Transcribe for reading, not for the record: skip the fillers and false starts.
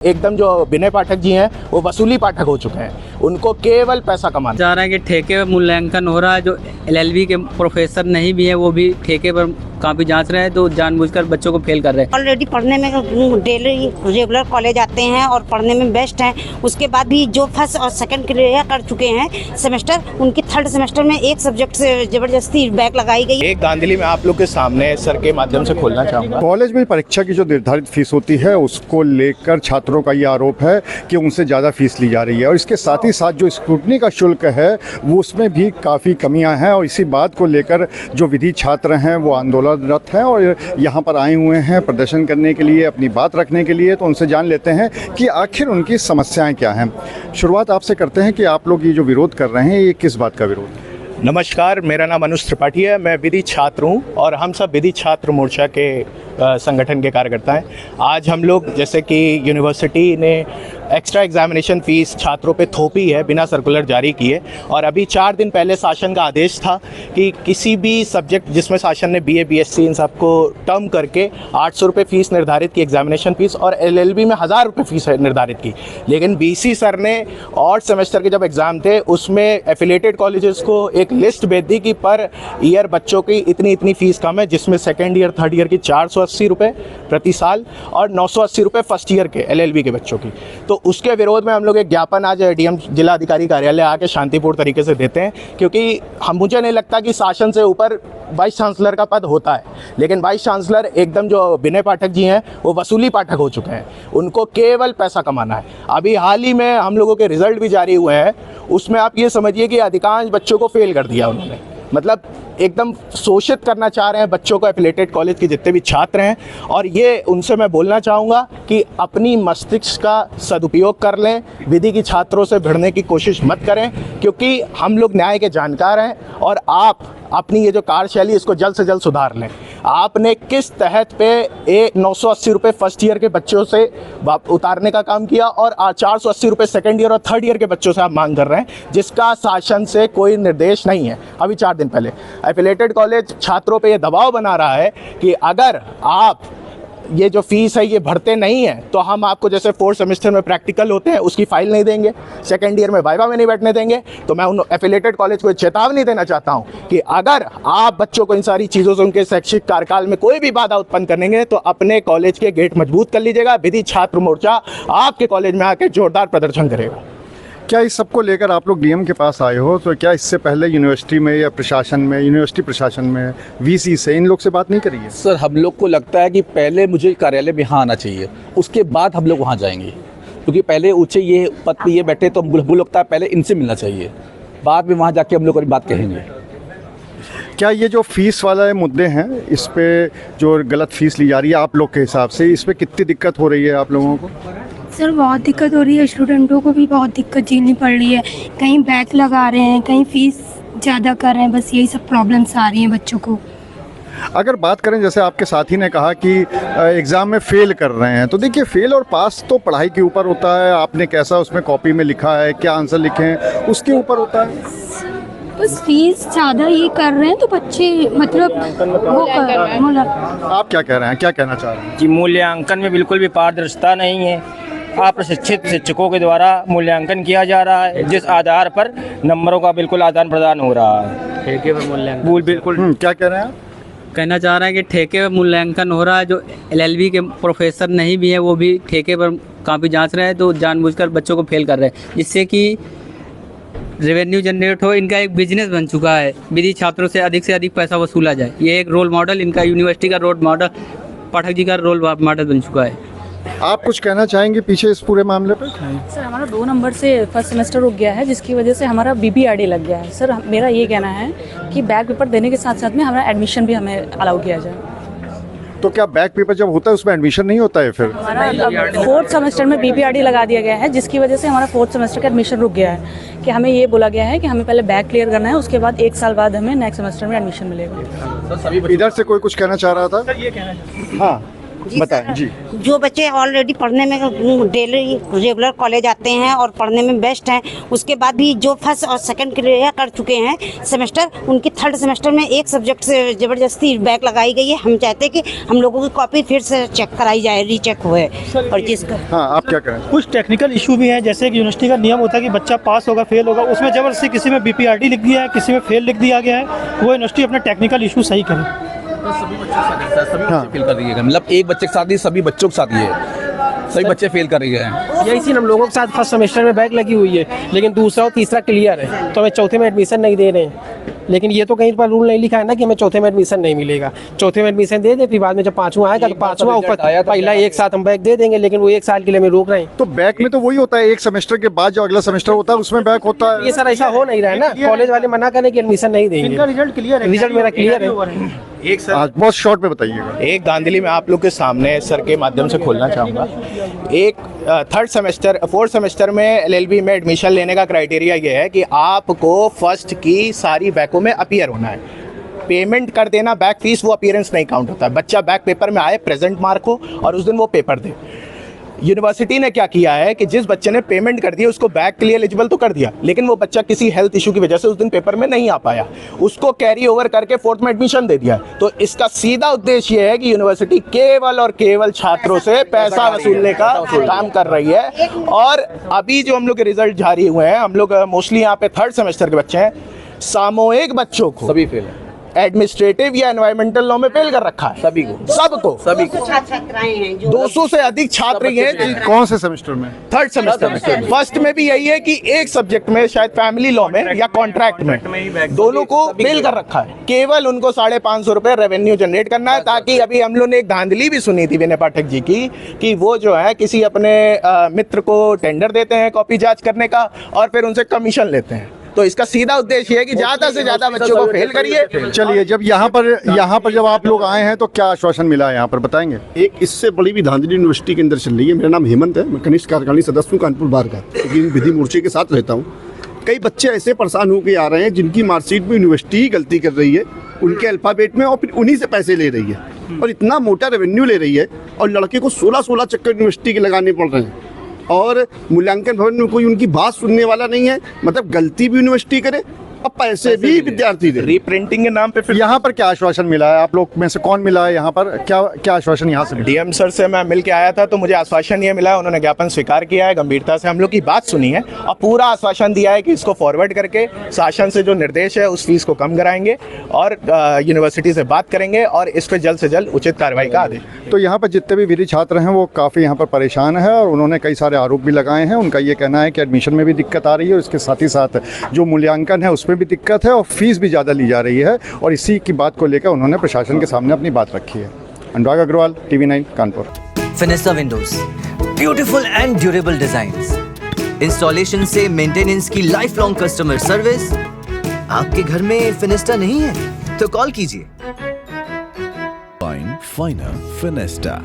एकदम जो विनय पाठक जी हैं वो वसूली पाठक हो चुके हैं, उनको केवल पैसा कमाना जा रहा है कि ठेके पर मूल्यांकन हो रहा है। जो एलएलबी के प्रोफेसर नहीं भी हैं वो भी ठेके पर काफ़ी जांच रहे हैं, तो जानबूझकर बच्चों को फेल कर रहे हैं। ऑलरेडी पढ़ने में डेली रेगुलर कॉलेज आते हैं और पढ़ने में बेस्ट हैं। उसके बाद भी जो फर्स्ट और सेकंड क्लियर कर चुके हैं सेमेस्टर, उनकी थर्ड सेमेस्टर में एक सब्जेक्ट से जबरदस्ती बैक लगाई गई। एक धांधली मैं आप लोग के सामने सर के माध्यम से खोलना चाहूँगा। कॉलेज में परीक्षा की जो निर्धारित फीस होती है उसको लेकर छात्रों का ये आरोप है कि उनसे ज़्यादा फीस ली जा रही है, और इसके साथ ही साथ जो स्क्रूटनी का शुल्क है वो उसमें भी काफ़ी कमियां हैं। और इसी बात को लेकर जो विधि छात्र हैं वो आंदोलनरत हैं और यहाँ पर आए हुए हैं प्रदर्शन करने के लिए, अपनी बात रखने के लिए। तो उनसे जान लेते हैं कि आखिर उनकी समस्याएं क्या हैं। शुरुआत आपसे करते हैं कि आप लोग ये जो विरोध कर रहे हैं ये किस बात का विरोध है? नमस्कार, मेरा नाम अनुज त्रिपाठी है, मैं विधि छात्र हूँ और हम सब विधि छात्र मोर्चा के संगठन के कार्यकर्ता हैं। आज हम लोग जैसे कि यूनिवर्सिटी ने एक्स्ट्रा एग्जामिनेशन फ़ीस छात्रों पे थोपी है बिना सर्कुलर जारी किए, और अभी 4 दिन पहले शासन का आदेश था कि किसी भी सब्जेक्ट जिसमें शासन ने बीए बीएससी इन सबको टर्म करके 800 रुपये फ़ीस निर्धारित की एग्जामिनेशन फ़ीस, और एलएलबी में 1000 रुपये फ़ीस निर्धारित की। लेकिन बीसी सर ने और सेमेस्टर के जब एग्ज़ाम थे उसमें एफिलेटेड कॉलेजेस को एक लिस्ट भेज दी कि पर ईयर बच्चों की इतनी इतनी फ़ीस कम है, जिसमें सेकेंड ईयर थर्ड ईयर की 480 रुपये प्रति साल और 980 रुपये फर्स्ट ईयर के एलएलबी के बच्चों की। तो उसके विरोध में हम लोग एक ज्ञापन आज डीएम जिला अधिकारी कार्यालय आके शांतिपूर्ण तरीके से देते हैं, क्योंकि मुझे नहीं लगता कि शासन से ऊपर वाइस चांसलर का पद होता है, लेकिन वाइस चांसलर एकदम जो विनय पाठक जी हैं वो वसूली पाठक हो चुके हैं, उनको केवल पैसा कमाना है। अभी हाल ही में हम लोगों के रिजल्ट भी जारी हुए हैं, उसमें आप ये समझिए कि अधिकांश बच्चों को फेल कर दिया उन्होंने। मतलब एकदम शोषित करना चाह रहे हैं बच्चों को, एफिलेटेड कॉलेज के जितने भी छात्र हैं। और ये उनसे मैं बोलना चाहूँगा कि अपनी मस्तिष्क का सदुपयोग कर लें, विधि की छात्रों से भिड़ने की कोशिश मत करें, क्योंकि हम लोग न्याय के जानकार हैं और आप अपनी ये जो कार्यशैली इसको जल्द से जल्द सुधार लें। आपने किस तहत पे 980 रुपये फर्स्ट ईयर के बच्चों से उतारने का काम किया और 480 रुपये सेकेंड ईयर और थर्ड ईयर के बच्चों से आप मांग कर रहे हैं, जिसका शासन से कोई निर्देश नहीं है। अभी 4 दिन पहले एफिलेटेड कॉलेज छात्रों पे ये दबाव बना रहा है कि अगर आप ये जो फीस है ये भरते नहीं हैं तो हम आपको, जैसे 4th सेमेस्टर में प्रैक्टिकल होते हैं उसकी फाइल नहीं देंगे, सेकेंड ईयर में वाइवा में नहीं बैठने देंगे। तो मैं उन एफिलेटेड कॉलेज को चेतावनी देना चाहता हूं कि अगर आप बच्चों को इन सारी चीज़ों से उनके शैक्षिक कार्यकाल में कोई भी बाधा उत्पन्न करेंगे तो अपने कॉलेज के गेट मजबूत कर लीजिएगा। विधि छात्र मोर्चा आपके कॉलेज में आकर जोरदार प्रदर्शन करेगा। क्या इस सबको लेकर आप लोग डीएम के पास आए हो, तो क्या इससे पहले यूनिवर्सिटी में या प्रशासन में, यूनिवर्सिटी प्रशासन में, वीसी से इन लोग से बात नहीं करी है? सर, हम लोग को लगता है कि पहले मुझे कार्यालय में यहाँ आना चाहिए, उसके बाद हम लोग वहाँ जाएंगे, क्योंकि पहले ऊँचे ये पद पे ये बैठे तो हमको लगता है पहले इनसे मिलना चाहिए, बाद में वहाँ जाके हम लोग बात कहेंगे। क्या ये जो फीस वाला मुद्दे हैं, इस पे जो गलत फीस ली जा रही है आप लोग के हिसाब से, इस पे कितनी दिक्कत हो रही है आप लोगों को? सर बहुत दिक्कत हो रही है, स्टूडेंटों को भी बहुत दिक्कत झेलनी पड़ रही है। कहीं बैक लगा रहे हैं, कहीं फीस ज़्यादा कर रहे हैं, बस यही सब प्रॉब्लम्स आ रही हैं बच्चों को। अगर बात करें, जैसे आपके साथी ने कहा कि एग्ज़ाम में फ़ेल कर रहे हैं, तो देखिए फ़ेल और पास तो पढ़ाई के ऊपर होता है, आपने कैसा उसमें कॉपी में लिखा है, क्या आंसर लिखे हैं उसके ऊपर होता है। बस फीस ज़्यादा ये कर रहे हैं तो बच्चे मतलब वो आप क्या कह रहे हैं, क्या कहना चाह रहे हैं? कि मूल्यांकन में बिल्कुल भी पारदर्शिता नहीं है। अप्रशिक्षित शिक्षकों के द्वारा मूल्यांकन किया जा रहा है, जिस आधार पर नंबरों का बिल्कुल आदान प्रदान हो रहा है। ठेके पर मूल्यांकन बिल्कुल क्या कह रहे हैं आप? कहना चाह रहे हैं कि ठेके पर मूल्यांकन हो रहा है। जो एलएलबी के प्रोफेसर नहीं भी हैं वो भी ठेके पर काफ़ी जांच रहे हैं, तो जानबूझकर बच्चों को फेल कर रहे हैं, जिससे कि रेवेन्यू जनरेट हो। इनका एक बिजनेस बन चुका है, विधि छात्रों से अधिक पैसा वसूला जाए। ये एक रोल मॉडल, इनका यूनिवर्सिटी का रोल मॉडल पाठक जी का रोल मॉडल बन चुका है। आप कुछ कहना चाहेंगे पीछे इस पूरे मामले पर? सर, हमारा 2 नंबर से फर्स्ट सेमेस्टर रुक गया है, जिसकी वजह से हमारा बीपीआरडी लग गया है। सर, मेरा ये कहना है कि बैक पेपर देने के साथ साथ में हमारा एडमिशन भी हमें अलाउ किया जाए। तो क्या बैक पेपर जब होता है उसमें एडमिशन नहीं होता है फिर? हमारा 4th सेमेस्टर में बीपीआरडी लगा दिया गया है, जिसकी वजह से हमारा 4th सेमेस्टर का एडमिशन रुक गया है। कि हमें ये बोला गया है कि हमें पहले बैक क्लियर करना है, उसके बाद 1 साल बाद हमें नेक्स्ट सेमेस्टर में एडमिशन मिलेगा। इधर से कोई कुछ कहना चाह रहा था? ये कहना हाँ, बताएं जी। जो बच्चे ऑलरेडी पढ़ने में डेली रेगुलर कॉलेज आते हैं और पढ़ने में बेस्ट हैं, उसके बाद भी जो फर्स्ट और सेकंड क्लियर कर चुके हैं सेमेस्टर, उनकी थर्ड सेमेस्टर में एक सब्जेक्ट से ज़बरदस्ती बैक लगाई गई है। हम चाहते हैं कि हम लोगों की कॉपी फिर से चेक कराई जाए, रीचेक हुए। और जिसका हाँ, आप क्या करें? कुछ टेक्निकल इशू भी हैं, जैसे कि यूनिवर्सिटी का नियम होता है कि बच्चा पास होगा फेल होगा, उसमें ज़बरदस्ती किसी में BPRD लिख दिया है, किसी में फेल लिख दिया गया है। वो यूनिवर्सिटी अपना टेक्निकल इशू सही करे। सभी बच्चे फेल कर रही है, मतलब एक बच्चे के साथ नहीं, सभी बच्चों के साथ ही है, सभी बच्चे फेल कर रही है। यही चीज़ हम लोगों के साथ फर्स्ट सेमेस्टर में बैक लगी हुई है, लेकिन दूसरा और तीसरा क्लियर है, तो हमें चौथे में एडमिशन नहीं दे रहे हैं। लेकिन ये तो कहीं पर रूल नहीं लिखा है ना कि हमें चौथे में एडमिशन नहीं मिलेगा। चौथे में एडमिशन दे दे, फिर बाद में जब पाँचवा आएगा तो पाँचवा ऊपर पहला एक साथ हम बैक दे देंगे, लेकिन वो एक साल के लिए हमें रोक रहे हैं। तो बैक में तो वही होता है, एक सेमेस्टर के बाद जो अगला सेमेस्टर होता है उसमें बैक होता है। ये सर ऐसा हो नहीं रहा है ना, कॉलेज वाले मना करें कि एडमिशन नहीं देंगे। इनका रिजल्ट क्लियर है, रिजल्ट मेरा क्लियर है। एक सर, बहुत शॉर्ट में बताइएगा। एक धांधली मैं आप लोग के सामने सर के माध्यम से खोलना चाहूँगा। एक फोर्थ सेमेस्टर में LLB में एडमिशन लेने का क्राइटेरिया ये है कि आपको फर्स्ट की सारी बैकों में अपीयर होना है। पेमेंट कर देना बैक फीस, वो अपीयरेंस नहीं काउंट होता है। बच्चा बैक पेपर में आए, प्रेजेंट मार्क हो और उस दिन वो पेपर दे। यूनिवर्सिटी ने क्या किया है कि जिस बच्चे ने पेमेंट कर दिया उसको बैक के लिए एलिजिबल तो कर दिया, लेकिन वो बच्चा किसी हेल्थ इशू की वजह से उस दिन पेपर में नहीं आ पाया, उसको कैरी ओवर करके फोर्थ में एडमिशन दे दिया। तो इसका सीधा उद्देश्य ये है कि यूनिवर्सिटी केवल और केवल छात्रों से पैसा वसूलने का काम कर रही है। और अभी जो हम लोग के रिजल्ट जारी हुए हैं, हम लोग मोस्टली यहाँ पे थर्ड सेमेस्टर के बच्चे हैं, सामूहिक बच्चों को सभी फेल है, एडमिनिस्ट्रेटिव या एनवायरमेंटल लॉ में फेल कर रखा है। सभी को छात्राएं हैं जो 200 से अधिक छात्र हैं। कौन से सेमेस्टर में? थर्ड सेमेस्टर में। फर्स्ट में भी यही है कि एक सब्जेक्ट में, शायद फैमिली लॉ में या कॉन्ट्रैक्ट में, दोनों को फेल कर रखा है। केवल उनको 550 रुपए रेवेन्यू जनरेट करना है, ताकि अभी हम लोग ने एक धांधली भी सुनी थी विनय पाठक जी की कि वो जो है किसी अपने मित्र को टेंडर देते हैं कॉपी जांच करने का और फिर उनसे कमीशन लेते हैं। तो इसका सीधा उद्देश्य है कि ज्यादा से ज्यादा बच्चों को फेल करिए। चलिए, जब यहाँ पर जब आप लोग आए हैं तो क्या आश्वासन मिला है यहाँ पर, बताएंगे? एक इससे बड़ी भी धांधली यूनिवर्सिटी के अंदर चल रही है। मेरा नाम हेमंत है, मैं कनिष्ठ कार्यकारिणी सदस्य हूँ कानपुर बार का, लेकिन विधि मोर्चे के साथ रहता हूँ। कई बच्चे ऐसे परेशान होकर आ रहे हैं जिनकी मार्कशीट में यूनिवर्सिटी ही गलती कर रही है उनके अल्फाबेट में, और फिर उन्हीं से पैसे ले रही है और इतना मोटा रेवेन्यू ले रही है, और लड़के को 16 चक्कर यूनिवर्सिटी के लगाने पड़ रहे हैं, और मूल्यांकन भवन में कोई उनकी बात सुनने वाला नहीं है। मतलब गलती भी यूनिवर्सिटी करे और पैसे भी विद्यार्थी दे। रीप्रिंटिंग के नाम पे फिर यहाँ पर क्या आश्वासन मिला है? आप लोग में से कौन मिला है यहाँ पर? क्या आश्वासन यहाँ से मिला? DM सर से मैं मिल के आया था, तो मुझे आश्वासन ये मिला है, उन्होंने ज्ञापन स्वीकार किया है, गंभीरता से हम लोग की बात सुनी है और पूरा आश्वासन दिया है कि इसको फॉरवर्ड करके शासन से जो निर्देश है उस फीस को कम कराएंगे और यूनिवर्सिटी से बात करेंगे और इस पर जल्द से जल्द उचित कार्रवाई का आदेश। तो यहाँ पर जितने भी विधि छात्र हैं वो काफ़ी यहाँ पर परेशान है और उन्होंने कई सारे आरोप भी लगाए हैं। उनका ये कहना है कि एडमिशन में भी दिक्कत आ रही है, उसके साथ ही साथ जो मूल्यांकन है उसमें भी दिक्कत है और फीस भी ज़्यादा ली जा रही है, और इसी की बात को लेकर उन्होंने प्रशासन के सामने अपनी बात रखी है। Anurag Agarwal, TV9 Kanpur. Fenesta windows, beautiful and durable designs, installation से मेंटेनेंस की लाइफ लॉन्ग कस्टमर सर्विस। आपके घर में फिनिस्टा नहीं है तो कॉल कीजिए। फाइनर फिनिस्टा।